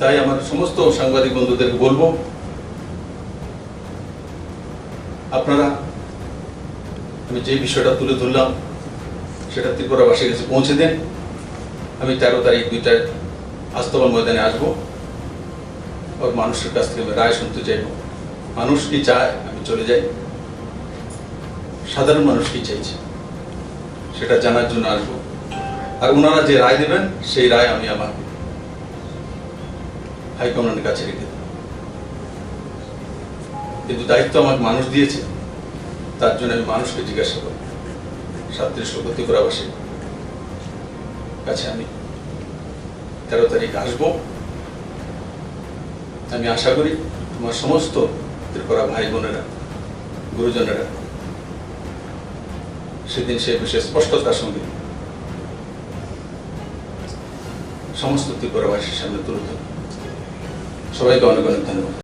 তাই আমার সমস্ত সাংবাদিক বন্ধুদেরকে বলবো, আপনারা আমি যে বিষয়টা তুলে ধরলাম সেটা ত্রিপুরাবাসীর কাছে পৌঁছে দেন। আমি 13 তারিখ 2টায় আস্তবান ময়দানে আসবো, আর মানুষের কাছ থেকে আমি রায় শুনতে চাইব। মানুষ কি চায় আমি চলে যাই, সাধারণ মানুষ কি চাইছে সেটা জানার জন্য আসবো। আর ওনারা যে রায় দেবেন সেই রায় আমি আমার হাইকমান্ডের কাছে রেখে দেব। কিন্তু দায়িত্ব আমাকে মানুষ দিয়েছে, তার জন্য আমি মানুষকে জিজ্ঞাসা করব। 37 লক্ষ ত্রিপুরাবাসীর কাছে আমি 13 তারিখ আসবো। আমি আশা করি আমার সমস্ত ত্রিপুরা ভাই বোনেরা, গুরুজনেরা সেদিন সে বিষয়ে স্পষ্টতার সঙ্গে সমস্ত ত্রিপুরাবাসীর সামনে তুলে ধরবে। সবাইকে অনেক অনেক ধন্যবাদ।